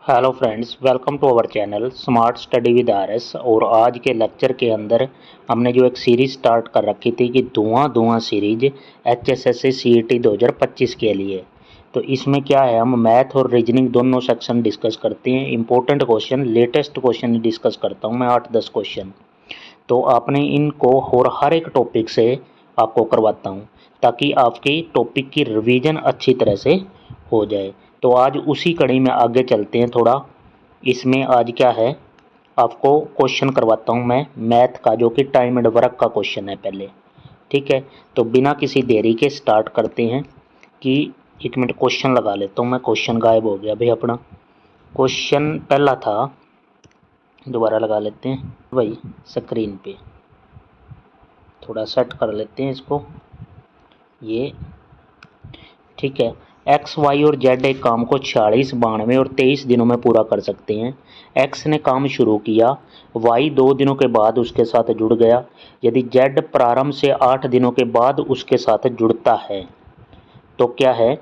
Hello friends, welcome to our channel smart study with RS. और आज के lecture के अंदर हमने जो एक सीरीज़ स्टार्ट कर रखी थी कि धुआं सीरीज एचएसएससी सीईटी 2025 के लिए। तो इसमें क्या है, हम मैथ और रीजनिंग दोनों सेक्शन डिस्कस करते हैं। Important question, latest question discuss करता हूँ मैं 8-10 क्वेश्चन। तो आपने इनको और हर एक टॉपिक से आपको करवाता हूँ ताकि आपकी टॉपिक की रिवीजन अच्छी तरह से हो जाए। तो आज उसी कड़ी में आगे चलते हैं थोड़ा। इसमें आज क्या है, आपको क्वेश्चन करवाता हूँ मैं मैथ का, जो कि टाइम एंड वर्क का क्वेश्चन है पहले। ठीक है, तो बिना किसी देरी के स्टार्ट करते हैं। कि 1 मिनट क्वेश्चन लगा लेता हूँ मैं। क्वेश्चन गायब हो गया भाई अपना। क्वेश्चन पहला था, दोबारा लगा लेते हैं भाई स्क्रीन पे। थोड़ा सेट कर लेते हैं इसको, ये ठीक है। एक्स, वाई और जेड एक काम को 46, 92 और 23 दिनों में पूरा कर सकते हैं। एक्स ने काम शुरू किया, वाई 2 दिनों के बाद उसके साथ जुड़ गया। यदि जेड प्रारंभ से 8 दिनों के बाद उसके साथ जुड़ता है तो क्या है,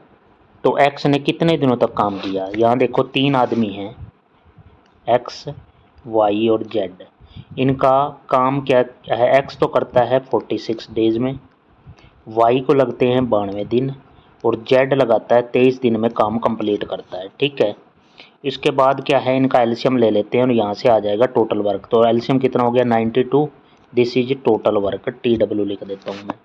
तो एक्स ने कितने दिनों तक काम किया। यहाँ देखो 3 आदमी हैं, एक्स, वाई और जेड। इनका काम क्या है, एक्स तो करता है 46 डेज में, वाई को लगते हैं 92 दिन और जेड लगाता है 23 दिन में काम कंप्लीट करता है। ठीक है, इसके बाद क्या है, इनका एलसीएम ले लेते हैं और यहाँ से आ जाएगा टोटल वर्क। तो एलसीएम कितना हो गया 92, this is total work, TW लिख देता हूँ मैं।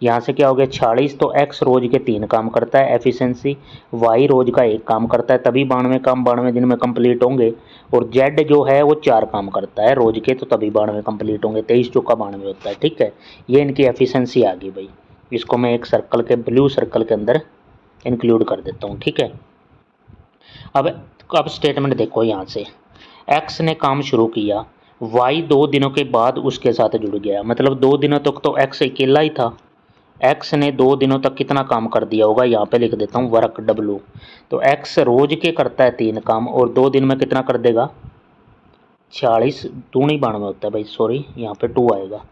यहाँ से क्या हो गया 46। तो एक्स रोज के 3 काम करता है एफिशिएंसी, वाई रोज का 1 काम करता है, तभी 92 काम 92 दिन में कंप्लीट होंगे। और जेड जो है वो 4 काम करता है रोज के, तो तभी 92 कंप्लीट होंगे। 23 चौका 92 होता है। ठीक है, ये इनकी एफिशिएंसी आ गई भाई। इसको मैं एक सर्कल के, ब्लू सर्कल के अंदर इंक्लूड कर देता हूँ। ठीक है, अब स्टेटमेंट देखो। यहाँ से एक्स ने काम शुरू किया, वाई 2 दिनों के बाद उसके साथ जुड़ गया। मतलब 2 दिनों तक तो एक्स अकेला ही था। एक्स ने 2 दिनों तक कितना काम कर दिया होगा, यहाँ पे लिख देता हूँ वर्क W। तो एक्स रोज के करता है 3 काम और 2 दिन में कितना कर देगा, 46 दूनी 92 होता है भाई, सॉरी यहाँ पे 2 आएगा।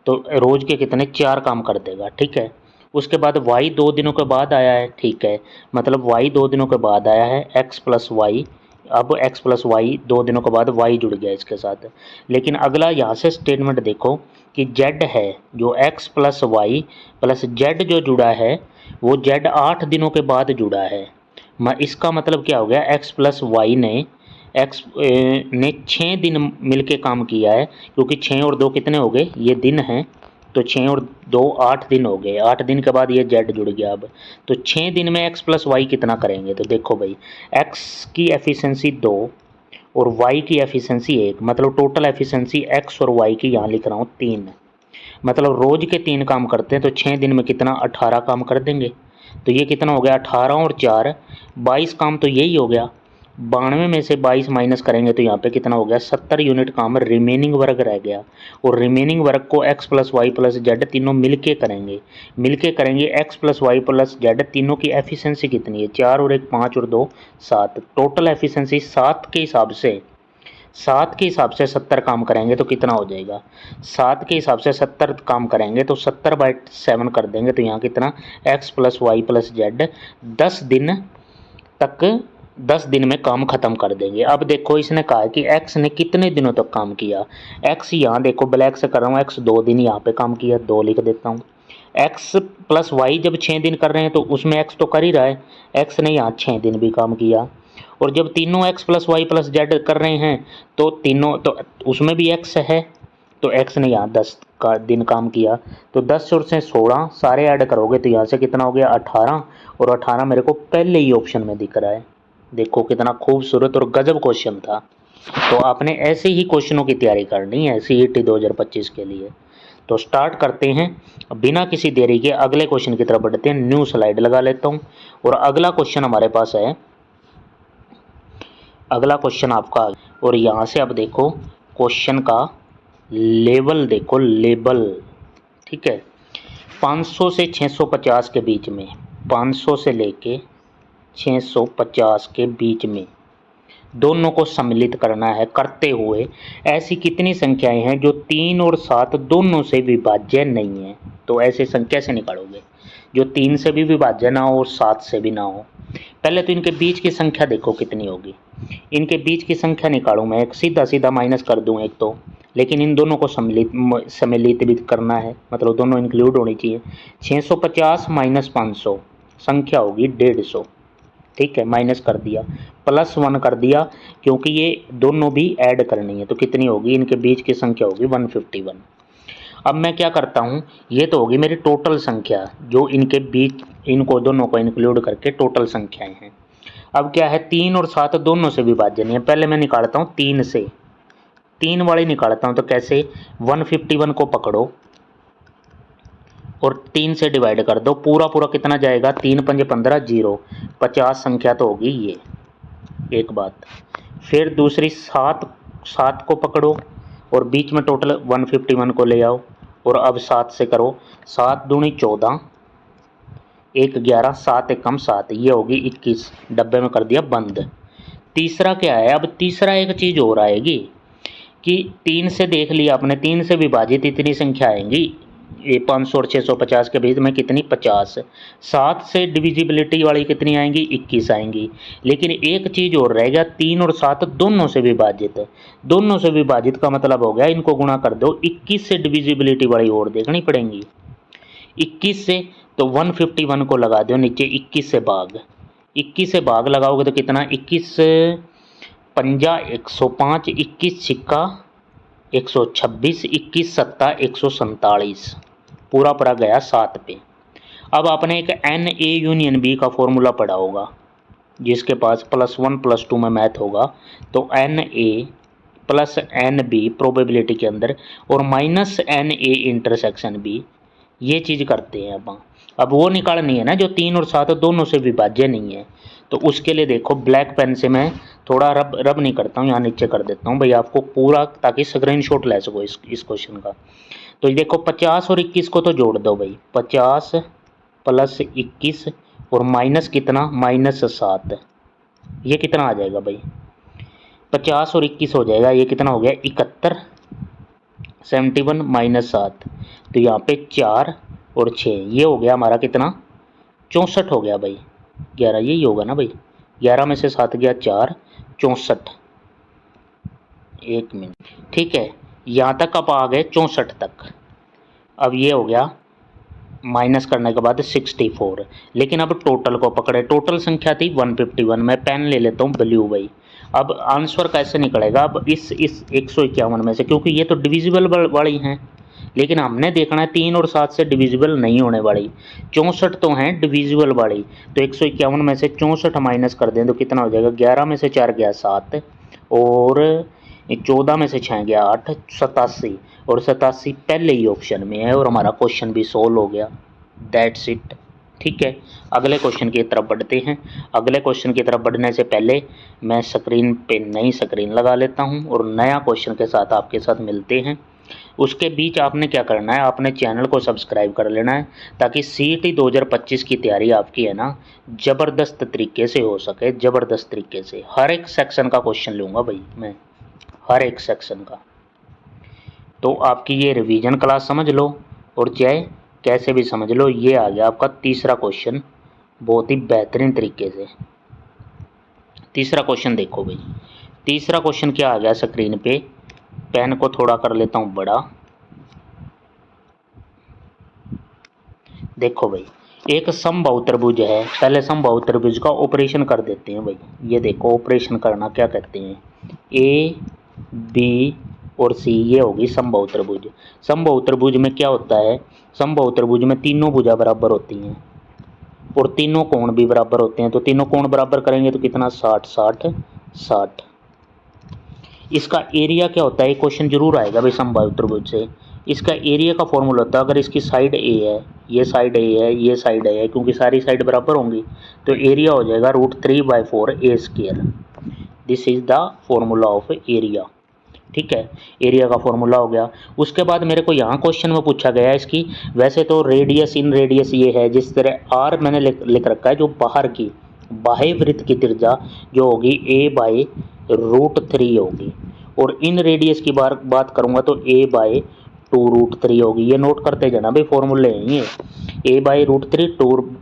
तो रोज के कितने 4 काम कर देगा। ठीक है, उसके बाद वाई 2 दिनों के बाद आया है। ठीक है, मतलब वाई 2 दिनों के बाद आया है, एक्स प्लस वाई। अब एक्स प्लस वाई 2 दिनों के बाद वाई जुड़ गया इसके साथ। लेकिन अगला यहाँ से स्टेटमेंट देखो कि जेड है, जो x plus y plus z जो जुड़ा है वो जेड 8 दिनों के बाद जुड़ा है। इसका मतलब क्या हो गया, एक्स प्लस वाई ने एक्स ने 6 दिन मिलके काम किया है, क्योंकि 6 और 2 कितने हो गए, ये दिन हैं। तो 6 और 2 8 दिन हो गए। 8 दिन के बाद ये जेड जुड़ गया। अब तो 6 दिन में एक्स प्लस वाई कितना करेंगे, तो देखो भाई एक्स की एफिशिएंसी 2 और वाई की एफिशिएंसी 1, मतलब टोटल एफिशिएंसी एक्स और वाई की यहाँ लिख रहा हूँ 3। मतलब रोज के 3 काम करते हैं तो 6 दिन में कितना 18 काम कर देंगे। तो ये कितना हो गया 18 और 4 22 काम, तो यही हो गया। 92 में से 22 माइनस करेंगे तो यहाँ पे कितना हो गया 70 यूनिट काम रिमेनिंग वर्क रह गया। और रिमेनिंग वर्क को x plus y plus z तीनों मिलके करेंगे। X plus y plus z तीनों की एफिशिएंसी कितनी है, 4 और 1 5 और 2 7। टोटल एफिशिएंसी 7 के हिसाब से 70 काम करेंगे तो कितना हो जाएगा, 7 के हिसाब से 70 काम करेंगे तो 70/7 कर देंगे। तो यहाँ कितना x plus y plus z 10 दिन में काम खत्म कर देंगे। अब देखो इसने कहा है कि एक्स ने कितने दिनों तक काम किया। एक्स यहाँ देखो ब्लैक से कर रहा हूँ, एक्स 2 दिन यहाँ पे काम किया, 2 लिख देता हूँ। एक्स प्लस वाई जब 6 दिन कर रहे हैं तो उसमें एक्स तो कर ही रहा है, एक्स ने यहाँ 6 दिन भी काम किया। और जब तीनों x plus y plus z कर रहे हैं तो तीनों तो उसमें भी एक्स है, तो एक्स ने यहाँ 10 का दिन काम किया। तो 10 और से 16 सारे ऐड करोगे तो यहाँ से कितना हो गया 18। और 18 मेरे को पहले ही ऑप्शन में दिख रहा है। देखो कितना खूबसूरत और गजब क्वेश्चन था। तो आपने ऐसे ही क्वेश्चनों की तैयारी करनी है सीईटी 2025 के लिए। तो स्टार्ट करते हैं बिना किसी देरी के, अगले क्वेश्चन की तरफ बढ़ते हैं। न्यू स्लाइड लगा लेता हूँ और अगला क्वेश्चन हमारे पास है, अगला क्वेश्चन आपका। और यहाँ से अब देखो क्वेश्चन का लेवल देखो, लेवल ठीक है। 500 से 650 के बीच में, 500 से लेके 650 के बीच में दोनों को सम्मिलित करना है। करते हुए ऐसी कितनी संख्याएं हैं जो 3 और 7 दोनों से विभाज्य नहीं है। तो ऐसे संख्या से निकालोगे जो 3 से भी विभाज्य ना हो और 7 से भी ना हो। पहले तो इनके बीच की संख्या देखो कितनी होगी। इनके बीच की संख्या निकालूँ मैं, एक सीधा सीधा माइनस कर दूँ एक तो, लेकिन इन दोनों को सम्मिलित भी करना है, मतलब दोनों इंक्लूड होनी चाहिए। 650 माइनस 500 संख्या होगी 150। ठीक है, माइनस कर दिया, +1 कर दिया, क्योंकि ये दोनों भी ऐड करनी है, तो कितनी होगी, इनके बीच की संख्या होगी 151। अब मैं क्या करता हूँ, ये तो होगी मेरी टोटल संख्या, जो इनके बीच, इनको दोनों को इंक्लूड करके टोटल संख्याएं हैं। अब क्या है, 3 और 7 दोनों से विभाजन है। पहले मैं निकालता हूँ 3 से, 3 वाली निकालता हूँ। तो कैसे, 151 को पकड़ो और 3 से डिवाइड कर दो, पूरा पूरा कितना जाएगा, 3 पंजे 15, 0, 50 संख्या तो होगी ये, एक बात। फिर दूसरी 7 को पकड़ो और बीच में टोटल 151 को ले आओ, और अब 7 से करो, 7 दूनी 14, 1 11, 7 1 7, ये होगी 21, डब्बे में कर दिया बंद। तीसरा क्या है, अब तीसरा एक चीज़ और आएगी कि 3 से देख लिया आपने, 3 से विभाजित इतनी संख्या आएंगी, ये 500 और 650 के बीच में कितनी, 50। 7 से डिविजिबिलिटी वाली कितनी आएंगी, 21 आएंगी। लेकिन एक चीज़ और रह गया, 3 और 7 दोनों से विभाजित, दोनों से विभाजित का मतलब हो गया इनको गुणा कर दो, 21 से डिविजिबिलिटी वाली और देखनी पड़ेंगी। 21 से तो 151 को लगा दो नीचे, 21 से भाग, 21 से भाग लगाओगे तो कितना, 21 पंजा 105, 21 छिक्का 126, 21 सत्ता 147, पूरा पूरा गया 7 पे। अब आपने एक NA यूनियन B का फॉर्मूला पढ़ा होगा, जिसके पास +1 +2 में मैथ होगा, तो NA + NB प्रोबेबिलिटी के अंदर और -NA इंटरसेक्शन B, ये चीज़ करते हैं अब वो निकालनी है ना जो 3 और 7 दोनों से विभाज्य नहीं है। तो उसके लिए देखो, ब्लैक पेन से मैं थोड़ा रब नहीं करता हूँ, यहाँ नीचे कर देता हूँ भाई आपको पूरा, ताकि स्क्रीनशॉट ले सको इस क्वेश्चन का। तो देखो 50 और 21 को तो जोड़ दो भाई, 50 + 21 और माइनस कितना, -7, ये कितना आ जाएगा भाई, 50 और 21 हो जाएगा, ये कितना हो गया 71, 71 - 7, तो यहाँ पे 4 और 6, ये हो गया हमारा कितना, 64 हो गया भाई, 11, यही होगा ना भाई, 11 में से 7 गया 4, 64, 1 मिनट, ठीक है, यहाँ तक आप आ गए 64 तक। अब ये हो गया माइनस करने के बाद 64, लेकिन अब टोटल को पकड़े, टोटल संख्या थी 151, मैं पेन ले लेता हूँ ब्लू भाई। अब आंसर कैसे निकलेगा, अब इस 151 में से, क्योंकि ये तो डिविजिबल वाली हैं, लेकिन हमने देखना है 3 और 7 से डिविजिबल नहीं होने वाली, 64 तो हैं डिविजिबल वाली, तो 151 में से 64 माइनस कर दें तो कितना हो जाएगा, 11 में से 4 गया 7, और 14 में से 6 गया 8, 87, और 87 पहले ही ऑप्शन में है, और हमारा क्वेश्चन भी सोल्व हो गया। That's it. ठीक है, अगले क्वेश्चन की तरफ बढ़ते हैं। अगले क्वेश्चन की तरफ बढ़ने से पहले मैं स्क्रीन पे नई स्क्रीन लगा लेता हूं और नया क्वेश्चन के साथ आपके साथ मिलते हैं। उसके बीच आपने क्या करना है, आपने चैनल को सब्सक्राइब कर लेना है, ताकि CET 2025 की तैयारी आपकी है ना ज़बरदस्त तरीके से हो सके, ज़बरदस्त तरीके से। हर एक सेक्शन का क्वेश्चन लूँगा भाई मैं, हर एक सेक्शन का। तो आपकी ये रिवीजन क्लास समझ लो और चाहे कैसे भी समझ लो, ये आ गया आपका तीसरा क्वेश्चन बहुत ही बेहतरीन तरीके से। तीसरा क्वेश्चन देखो भाई, तीसरा क्वेश्चन क्या आ गया स्क्रीन पे, पेन को थोड़ा कर लेता हूँ बड़ा। देखो भाई, एक समबाहु त्रिभुज है, पहले समबाहु त्रिभुज का ऑपरेशन कर देते हैं भाई। ये देखो ऑपरेशन करना क्या कहते हैं, A B और C, ये होगी समबाहु त्रिभुज। समबाहु त्रिभुज में क्या होता है, समबाहु त्रिभुज में तीनों भुजा बराबर होती हैं और तीनों कोण भी बराबर होते हैं, तो तीनों कोण बराबर करेंगे तो कितना, 60 60 60। इसका एरिया क्या होता है, क्वेश्चन जरूर आएगा भाई समबाहु त्रिभुज से। इसका एरिया का फॉर्मूला होता है, अगर इसकी साइड A है, ये साइड A है, ये साइड A है, क्योंकि सारी साइड बराबर होंगी, तो एरिया हो जाएगा √3/4 A²। This is the formula of area. ठीक है, एरिया का फॉर्मूला हो गया। उसके बाद मेरे को यहाँ क्वेश्चन में पूछा गया इसकी, वैसे तो रेडियस इन रेडियस ये है, जिस तरह R मैंने लिख रखा है, जो बाहर की बाह्य वृत्त की त्रिज्या जो होगी A/√3 होगी, और इन रेडियस की बात करूँगा तो A/2 2√3 होगी। ये नोट करते जाना भाई, फॉर्मूले हैं ये। a/√3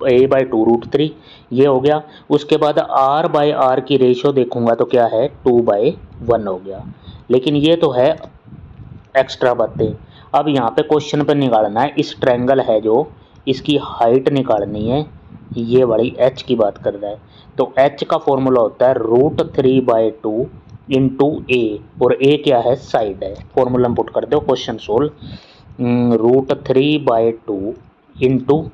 a/2√3 ये हो गया। उसके बाद r/r की रेशियो देखूंगा तो क्या है 2/1 हो गया। लेकिन ये तो है एक्स्ट्रा बातें। अब यहाँ पे क्वेश्चन पे निकालना है, इस ट्रायंगल है जो, इसकी हाइट निकालनी है। ये वाली h की बात कर रहा है, तो h का फॉर्मूला होता है √3/2 इंटू ए, और ए क्या है साइड है। फॉर्मूला पुट कर दो, क्वेश्चन सोल्व। √3/2 इंटू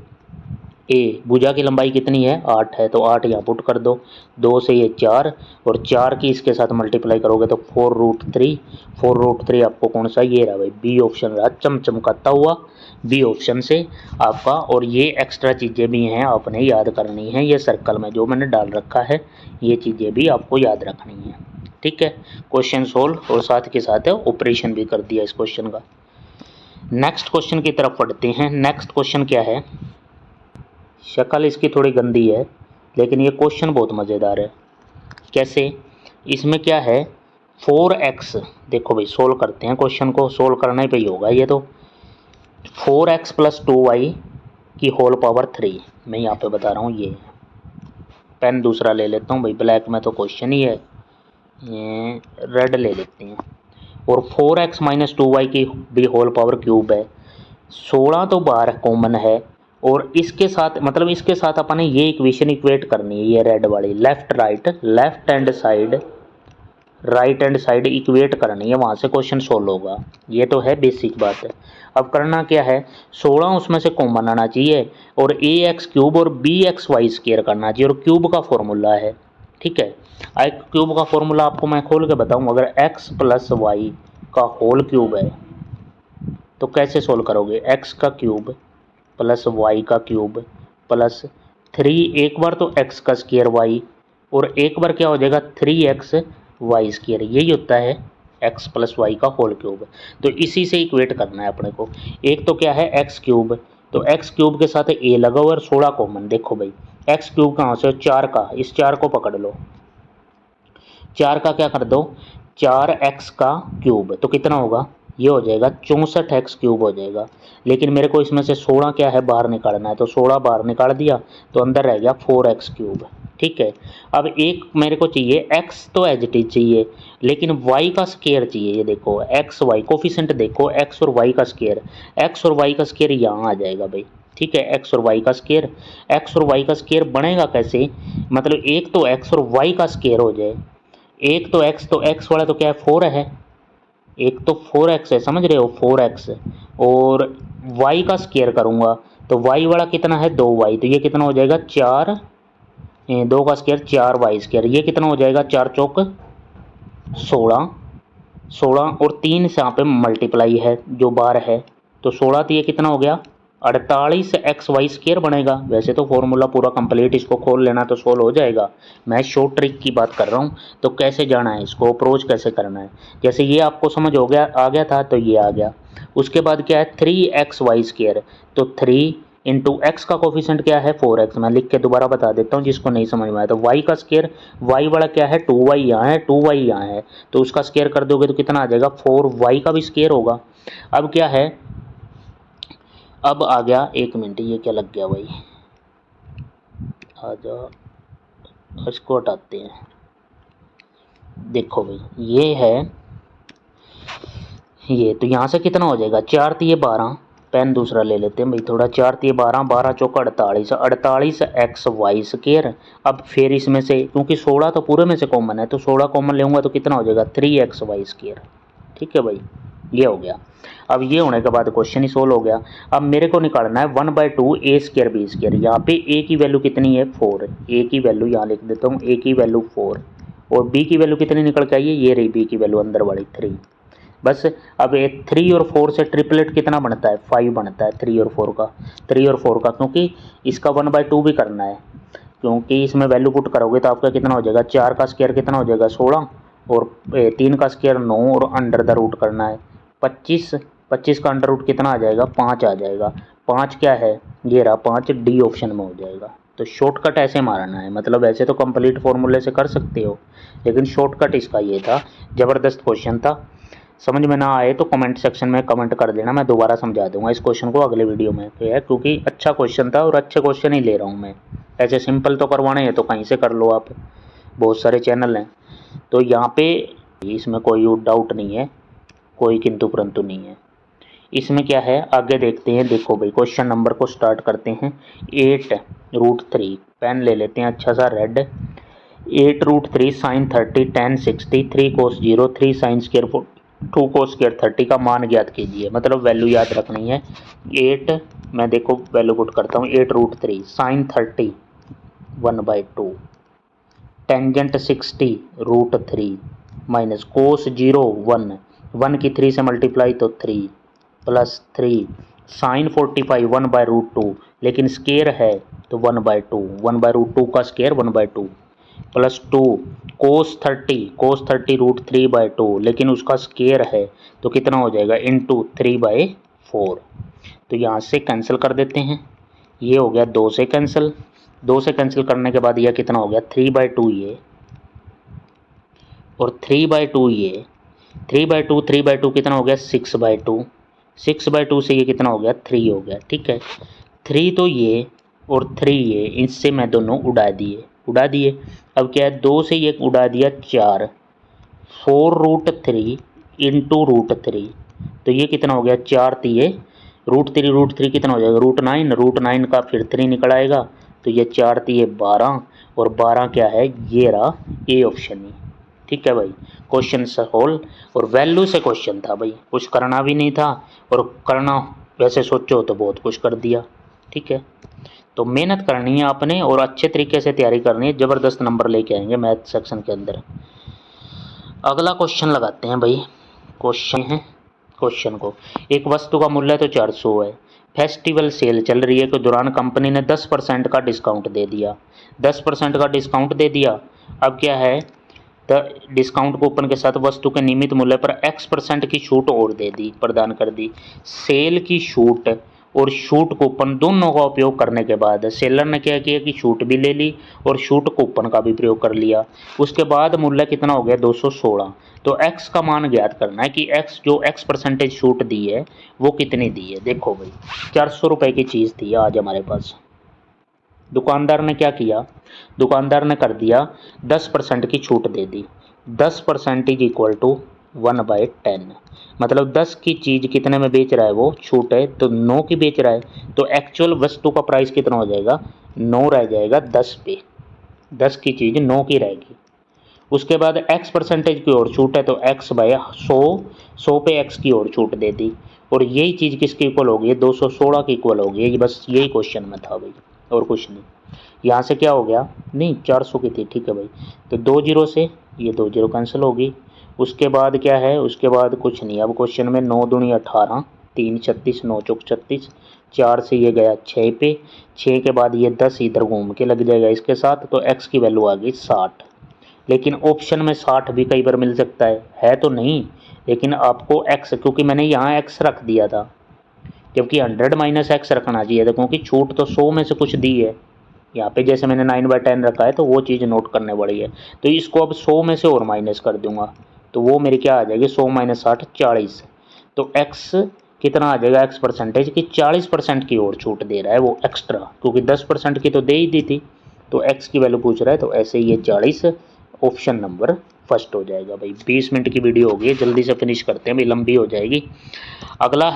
ए, भुजा की लंबाई कितनी है 8 है, तो 8 यहाँ पुट कर दो। 2 से ये 4, और 4 की इसके साथ मल्टीप्लाई करोगे तो 4√3। 4√3 आपको कौन सा, ये रहा भाई बी ऑप्शन रहा, चमचमकाता हुआ बी ऑप्शन से आपका। और ये एक्स्ट्रा चीज़ें भी हैं आपने याद करनी है, ये सर्कल में जो मैंने डाल रखा है ये चीज़ें भी आपको याद रखनी है। ठीक है, क्वेश्चन सोल्व और साथ के साथ ऑपरेशन भी कर दिया इस क्वेश्चन का। नेक्स्ट क्वेश्चन की तरफ पढ़ते हैं। नेक्स्ट क्वेश्चन क्या है, शक्ल इसकी थोड़ी गंदी है लेकिन ये क्वेश्चन बहुत मज़ेदार है। कैसे, इसमें क्या है 4x, देखो भाई सोल्व करते हैं क्वेश्चन को, सोल्व करने पे ही होगा ये तो। 4x + 2y की होल पावर 3, मैं यहाँ पे बता रहा हूँ। ये पेन दूसरा ले लेता हूँ भाई, ब्लैक में तो क्वेश्चन ही है, ये रेड ले लेते हैं। और 4x - 2y की भी होल पावर क्यूब है। 16 तो बाहर कॉमन है, और इसके साथ मतलब इसके साथ अपने ये इक्वेशन इक्वेट करनी है, ये रेड वाली लेफ्ट हैंड साइड इक्वेट करनी है, वहाँ से क्वेश्चन सोल्व होगा। ये तो है बेसिक बात है। अब करना क्या है, 16 उसमें से कॉमन आना चाहिए, और ax³ और bxy² करना चाहिए, और क्यूब का फॉर्मूला है। ठीक है, क्यूब का फॉर्मूला आपको मैं खोल के बताऊँ। अगर x + y का होल क्यूब है तो कैसे सोल्व करोगे, x का क्यूब प्लस y का क्यूब प्लस 3, एक बार तो x का स्क्वायर y, और एक बार क्या हो जाएगा 3x y², यही होता है x + y का होल क्यूब। तो इसी से इक्वेट करना है अपने को। एक तो क्या है x³, तो x³ के साथ a लगा हुआ और 16 कॉमन। देखो भाई x³ कहाँ से, 4 का, इस 4 को पकड़ लो, 4 का क्या कर दो 4x का क्यूब, तो कितना होगा, ये हो जाएगा 64x³ हो जाएगा। लेकिन मेरे को इसमें से 16 क्या है बाहर निकालना है, तो 16 बाहर निकाल दिया तो अंदर रह गया 4x³। ठीक है, अब एक मेरे को चाहिए x, तो एज इट इज चाहिए, लेकिन y का स्क्वायर चाहिए। ये देखो x y कोफिशिएंट देखो, x और y का स्क्वायर, x और y का स्क्वायर यहाँ आ जाएगा भाई। ठीक है, x और y का स्क्वायर, x और y का स्क्वायर बनेगा कैसे, मतलब एक तो x और y का स्क्वायर हो जाए, एक तो x वाला तो क्या है 4 है, एक तो 4x है, समझ रहे हो 4x, और y का स्क्वायर करूँगा तो y वाला कितना है 2y, तो ये कितना हो जाएगा 4, 2 का स्क्वायर 4y², ये कितना हो जाएगा 4 चौक 16, 16 और 3 से यहाँ पे मल्टीप्लाई है जो बार है, तो 16 तो ये कितना हो गया 48xy² बनेगा। वैसे तो फॉर्मूला पूरा कंप्लीट, इसको खोल लेना तो सोल्व हो जाएगा। मैं शॉर्ट ट्रिक की बात कर रहा हूँ, तो कैसे जाना है इसको, अप्रोच कैसे करना है। जैसे ये आपको समझ हो गया, आ गया था, तो ये आ गया। उसके बाद क्या है 3xy², तो 3 इंटू एक्स का कोफिशिएंट क्या है 4x, मैं लिख के दोबारा बता देता हूँ जिसको नहीं समझ में आया। तो y का स्क्वायर, y वाला क्या है 2y यहाँ है, 2y यहाँ है, तो उसका स्क्वायर कर दोगे तो कितना आ जाएगा 4y का भी स्क्वायर होगा। अब क्या है, अब आ गया, एक मिनट ये क्या लग गया भाई, आ जा, इसको हटाते हैं। देखो भाई ये है, ये तो यहाँ से कितना हो जाएगा 4 × 12, पेन दूसरा ले लेते हैं भाई थोड़ा, 4 × 12, 12 चौका 48, 48xy²। अब फिर इसमें से क्योंकि 16 तो पूरे में से कॉमन है, तो 16 कॉमन लेऊंगा तो कितना हो जाएगा 3xy²। ठीक है भाई, ये हो गया। अब ये होने के बाद क्वेश्चन ही सोल्व हो गया। अब मेरे को निकालना है 1/2 a² b²। यहाँ पे a की वैल्यू कितनी है 4, a की वैल्यू यहाँ लिख देता हूँ, a की वैल्यू 4, और b की वैल्यू कितनी निकल के आई है, ये रही b की वैल्यू अंदर वाली 3। बस अब ये 3 और 4 से ट्रिपलेट कितना बनता है 5 बनता है, 3 और 4 का, 3 और 4 का, क्योंकि इसका 1/2 भी करना है, क्योंकि इसमें वैल्यू पुट करोगे तो आपका कितना हो जाएगा, 4 का स्क्वायर कितना हो जाएगा 16, और 3 का स्क्वायर 9, और अंडर द रूट करना है 25, 25 का अंडर रूट कितना आ जाएगा 5 आ जाएगा। 5 क्या है, ये रहा 5, डी ऑप्शन में हो जाएगा। तो शॉर्टकट ऐसे मारना है, मतलब ऐसे तो कंप्लीट फॉर्मूले से कर सकते हो, लेकिन शॉर्टकट इसका ये था, ज़बरदस्त क्वेश्चन था। समझ में ना आए तो कमेंट सेक्शन में कमेंट कर देना, मैं दोबारा समझा दूंगा इस क्वेश्चन को अगले वीडियो में। तो है क्योंकि अच्छा क्वेश्चन था और अच्छे क्वेश्चन ही ले रहा हूँ मैं। ऐसे सिंपल तो करवाने हैं तो कहीं से कर लो आप, बहुत सारे चैनल हैं। तो यहाँ पे इसमें कोई डाउट नहीं है, कोई किंतु परंतु नहीं है। इसमें क्या है आगे देखते हैं। देखो भाई क्वेश्चन नंबर को स्टार्ट करते हैं। 8√3 पेन ले लेते हैं अच्छा सा रेड। 8√3 साइन 30 टेन 60 3 कोस 0 3 साइन स्क्र 2 कोस स्क्र 30 का मान ज्ञात कीजिए। मतलब वैल्यू याद रखनी है। 8 मैं देखो वैल्यू पुट करता हूँ। 8√3 साइन 30 1/2 टेंजेंट 60√3 माइनस कोस 0 1 की 3 से मल्टीप्लाई तो 3 प्लस 3 साइन 45 1/√2 लेकिन स्केयर है तो 1/2 1/√2 का स्केयर 1/2 प्लस 2 कोस 30√3/2 लेकिन उसका स्केयर है तो कितना हो जाएगा इंटू 3/4। तो यहाँ से कैंसिल कर देते हैं। ये हो गया 2 से कैंसिल, 2 से कैंसिल करने के बाद यह कितना हो गया 3/2 ये और 3/2 ये 3/2 कितना हो गया 6/2 6/2 से ये कितना हो गया 3 हो गया। ठीक है 3 तो ये और 3 ये इससे मैं दोनों उड़ा दिए। अब क्या है 2 से ये उड़ा दिया 4 4√3 इंटू √3 तो ये कितना हो गया 4 3 √3 कितना हो जाएगा √9 का फिर 3 निकल आएगा तो ये 4 3 12 और 12 क्या है ये रहा ए ऑप्शन ही। ठीक है भाई क्वेश्चन सोल्व और वैल्यू से क्वेश्चन था भाई, कुछ करना भी नहीं था और करना वैसे सोचो तो बहुत कुछ कर दिया। ठीक है तो मेहनत करनी है आपने और अच्छे तरीके से तैयारी करनी है, ज़बरदस्त नंबर लेके आएंगे मैथ सेक्शन के अंदर। अगला क्वेश्चन लगाते हैं भाई। क्वेश्चन को एक वस्तु का मूल्य तो 400 है, फेस्टिवल सेल चल रही है के दौरान कंपनी ने 10% का डिस्काउंट दे दिया। 10% का डिस्काउंट दे दिया। अब क्या है डिस्काउंट कूपन के साथ वस्तु के नियमित मूल्य पर X% की छूट और प्रदान कर दी। सेल की छूट और छूट कूपन दोनों का उपयोग करने के बाद सेलर ने क्या किया कि छूट भी ले ली और छूट कूपन का भी प्रयोग कर लिया। उसके बाद मूल्य कितना हो गया 216। तो x का मान ज्ञात करना है कि x जो x% छूट दी है वो कितनी दी है। देखो भाई 400 रुपये की चीज़ थी आज हमारे पास, दुकानदार ने क्या किया, दुकानदार ने कर दिया 10% की छूट दे दी। 10% इज इक्वल टू 1/10 मतलब 10 की चीज़ कितने में बेच रहा है वो छूट है तो 9 की बेच रहा है तो एक्चुअल वस्तु का प्राइस कितना हो जाएगा 9 रह जाएगा 10 पे, 10 की चीज़ 9 की रहेगी। उसके बाद x% की ओर छूट है तो x/100 पे x की ओर छूट दे दी और यही चीज़ किसकी इक्वल होगी 216 की इक्वल होगी। ये बस यही क्वेश्चन में था भाई और कुछ नहीं। यहाँ से क्या हो गया नहीं 400 की थी। ठीक है भाई तो 2 0 से ये 2 0 कैंसिल होगी। उसके बाद क्या है उसके बाद कुछ नहीं। अब क्वेश्चन में 9 दूनी 18 3 36 9 चौक 36 4 से ये गया 6 पे 6 के बाद ये 10 इधर घूम के लग जाएगा इसके साथ तो x की वैल्यू आ गई 60। लेकिन ऑप्शन में 60 भी कई बार मिल सकता है तो नहीं लेकिन आपको x क्योंकि मैंने यहाँ x रख दिया था जबकि 100 - x रखना चाहिए था क्योंकि छूट तो 100 में से कुछ दी है। यहाँ पे जैसे मैंने 9/10 रखा है तो वो चीज़ नोट करने वाली है। तो इसको अब 100 में से और माइनस कर दूंगा तो वो मेरी क्या आ जाएगी 100 - 60 40। तो x कितना आ जाएगा x% की 40% की और छूट दे रहा है वो एक्स्ट्रा क्योंकि 10% की तो दे ही दी थी तो x की वैल्यू पूछ रहा है तो ऐसे ही ये 40 ऑप्शन नंबर फर्स्ट हो जाएगा भाई। 20 मिनट की वीडियो होगी है जल्दी से फिनिश करते हैं भाई लंबी हो जाएगी। अगला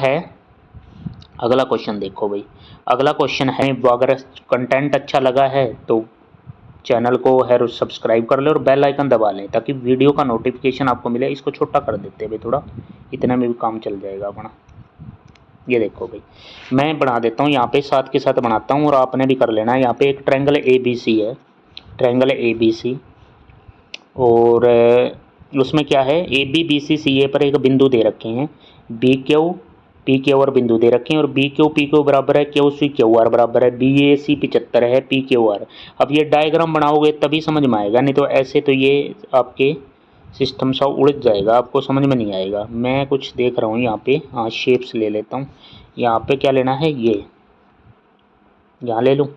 क्वेश्चन देखो भाई। अगला क्वेश्चन है अगर कंटेंट अच्छा लगा है तो चैनल को है सब्सक्राइब कर ले और बेल आइकन दबा लें ताकि वीडियो का नोटिफिकेशन आपको मिले। इसको छोटा कर देते हैं भाई थोड़ा, इतने में भी काम चल जाएगा अपना। ये देखो भाई मैं बना देता हूँ यहाँ पे साथ के साथ बनाता हूँ और आपने भी कर लेना है। यहाँ पे एक ट्रायंगल ABC है, ट्रायंगल ABC और उसमें क्या है ABBCCA पर एक बिंदु दे रखे हैं PQ और बिंदु दे रखे हैं और PQ बराबर है QCQR बराबर है BAC 75 है PQR। अब ये डायग्राम बनाओगे तभी समझ में आएगा नहीं तो ऐसे तो ये आपके सिस्टम सा उलझ जाएगा आपको समझ में नहीं आएगा। मैं कुछ देख रहा हूँ यहाँ पे हाँ शेप्स ले लेता हूँ। यहाँ पे क्या लेना है ये यहाँ ले लूँ,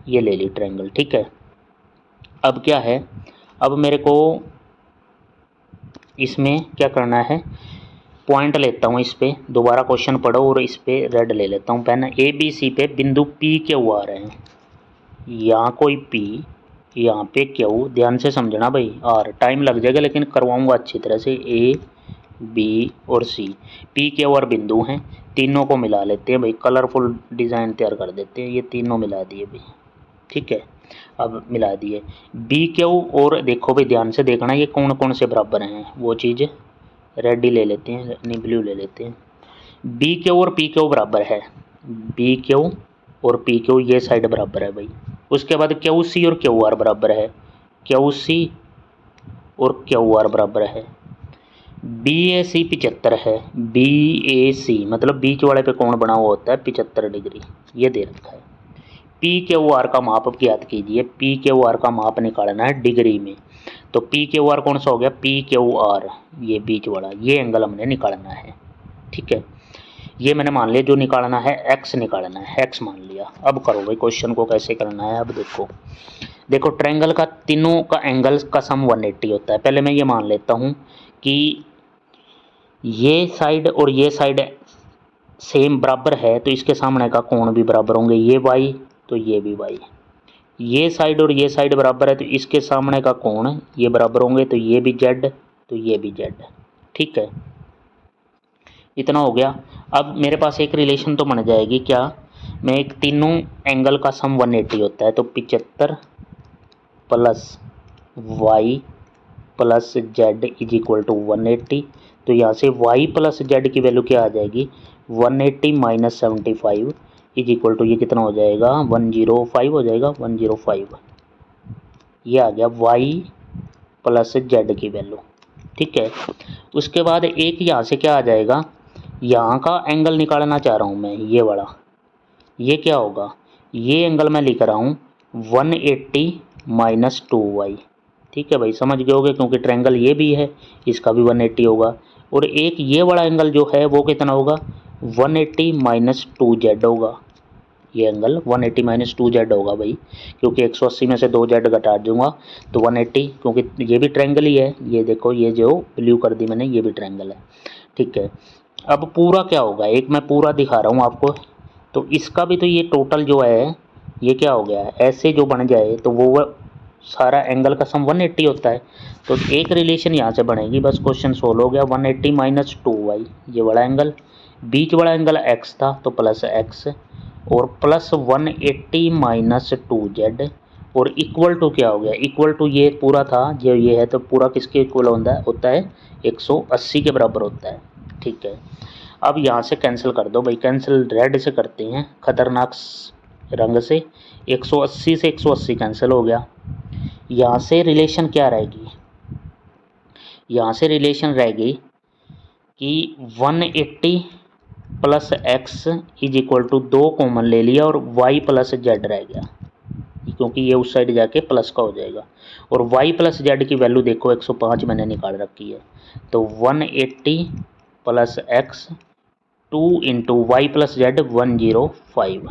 ये ले ली ट्रायंगल। ठीक है अब क्या है अब मेरे को इसमें क्या करना है, पॉइंट लेता हूँ इस पे, दोबारा क्वेश्चन पढ़ो और इस पे रेड ले लेता हूँ पेन। ए बी सी पे बिंदु पी क्यू आ रहे हैं, यहाँ कोई पी, यहाँ पे क्यू, ध्यान से समझना भाई, आर टाइम लग जाएगा लेकिन करवाऊंगा अच्छी तरह से। ए बी और सी, पी क्यू आर बिंदु हैं, तीनों को मिला लेते हैं भाई, कलरफुल डिज़ाइन तैयार कर देते हैं। ये तीनों मिला दिए भाई, ठीक है, अब मिला दिए। बी क्यू और देखो भाई, ध्यान से देखना ये कौन कौन से बराबर हैं, वो चीज़ रेड ही ले लेते हैं, नहीं ब्लू ले लेते हैं। बी क्यू और पी क्यू बराबर है, बी क्यू और पी क्यू ये साइड बराबर है भाई। उसके बाद क्यू सी और क्यू आर बराबर है, क्यू सी और क्यू आर बराबर है। बी ए सी 75 है, बी ए सी मतलब बीच वाले पे कोण बना हुआ होता है 75 डिग्री, ये दे रखा है। पी क्यू आर का माप अब याद कीजिए, पी क्यू आर का माप निकालना है डिग्री में, तो पी क्यू आर कौन सा हो गया, पी क्यू आर, ये बीच वाला, ये एंगल हमने निकालना है, ठीक है। ये मैंने मान लिया जो निकालना है, एक्स निकालना है, एक्स मान लिया। अब करो भाई क्वेश्चन को कैसे करना है। अब देखो ट्रायंगल का तीनों का एंगल का सम 180 होता है। पहले मैं ये मान लेता हूँ कि ये साइड और ये साइड सेम बराबर है, तो इसके सामने का कोण भी बराबर होंगे, ये वाई तो ये भी वाई। ये साइड और ये साइड बराबर है, तो इसके सामने का कोण ये बराबर होंगे, तो ये भी जेड तो ये भी जेड, ठीक है। इतना हो गया। अब मेरे पास एक रिलेशन तो बन जाएगी, क्या, मैं एक तीनों एंगल का सम 180 होता है, तो 75 plus y plus z is equal to 180। तो यहाँ से y प्लस जेड की वैल्यू क्या आ जाएगी, 180 माइनस 75 इज इक्वल टू ये कितना हो जाएगा, 105 हो जाएगा, 105। ये आ गया y प्लस जेड की वैल्यू, ठीक है। उसके बाद एक यहाँ से क्या आ जाएगा, यहाँ का एंगल निकालना चाह रहा हूँ मैं, ये वाला, ये क्या होगा, ये एंगल मैं लिख रहा हूँ 180 माइनस 2y, ठीक है भाई, समझ गए होगे, क्योंकि ट्रायंगल ये भी है, इसका भी 180 होगा। और एक ये वाला एंगल जो है वो कितना होगा, 180 माइनस 2z होगा, ये एंगल 180 माइनस 2z होगा भाई, क्योंकि 180 में से 2z घटा दूंगा तो 180, क्योंकि ये भी ट्रायंगल ही है। ये देखो, ये जो ब्लू कर दी मैंने, ये भी ट्रायंगल है, ठीक है। अब पूरा क्या होगा, एक मैं पूरा दिखा रहा हूँ आपको, तो इसका भी तो ये टोटल जो है ये क्या हो गया, ऐसे जो बन जाए तो वो सारा एंगल का सम 180 होता है। तो एक रिलेशन यहाँ से बनेगी, बस क्वेश्चन सोल्व हो गया। 180 माइनस 2y, ये बड़ा एंगल, बीच वाला एंगल x था तो प्लस x, और प्लस 180 माइनस 2z, और इक्वल टू क्या हो गया, इक्वल टू ये पूरा था जो ये है, तो पूरा किसके इक्वल होता है 180 के बराबर होता है, ठीक है। अब यहाँ से कैंसिल कर दो भाई, कैंसिल रेड से करते हैं, खतरनाक रंग से। 180 से 180 कैंसिल हो गया। यहाँ से रिलेशन क्या रहेगी, यहाँ से रिलेशन रहेगी कि 180 plus x is equal to 2 common ले लिया और y प्लस जेड रह गया, क्योंकि ये उस साइड जाके प्लस का हो जाएगा। और y प्लस जेड की वैल्यू देखो 105 मैंने निकाल रखी है, तो 180 plus x 2 into y plus z 105,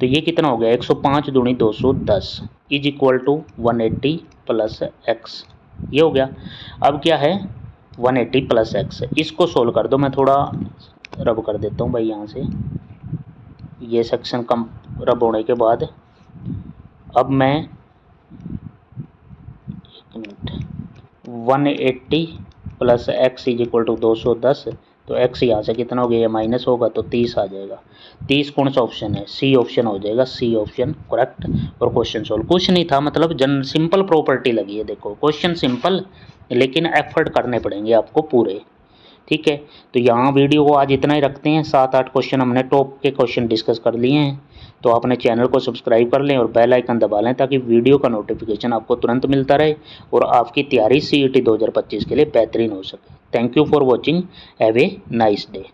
तो ये कितना हो गया, 105 दूनी 210 is equal to 180 plus x, ये हो गया। अब क्या है 180 प्लस एक्स, इसको सोल्व कर दो। मैं थोड़ा रब कर देता हूँ भाई, यहाँ से ये सेक्शन कम रब होने के बाद अब मैं 180 plus x is equal to 210, तो x यहाँ से कितना हो गया, ये माइनस होगा तो 30 आ जाएगा। 30 कौन सा ऑप्शन है, सी ऑप्शन हो जाएगा, सी ऑप्शन करेक्ट। और क्वेश्चन सोल्व, कुछ नहीं था, मतलब सिंपल प्रॉपर्टी लगी है। देखो क्वेश्चन सिंपल, लेकिन एफर्ट करने पड़ेंगे आपको पूरे, ठीक है। तो यहाँ वीडियो को आज इतना ही रखते हैं। 7-8 क्वेश्चन हमने टॉप के क्वेश्चन डिस्कस कर लिए हैं, तो आप अपने चैनल को सब्सक्राइब कर लें और बेल आइकन दबा लें, ताकि वीडियो का नोटिफिकेशन आपको तुरंत मिलता रहे और आपकी तैयारी CET 2025 के लिए बेहतरीन हो सके। Thank you for watching, have a nice day.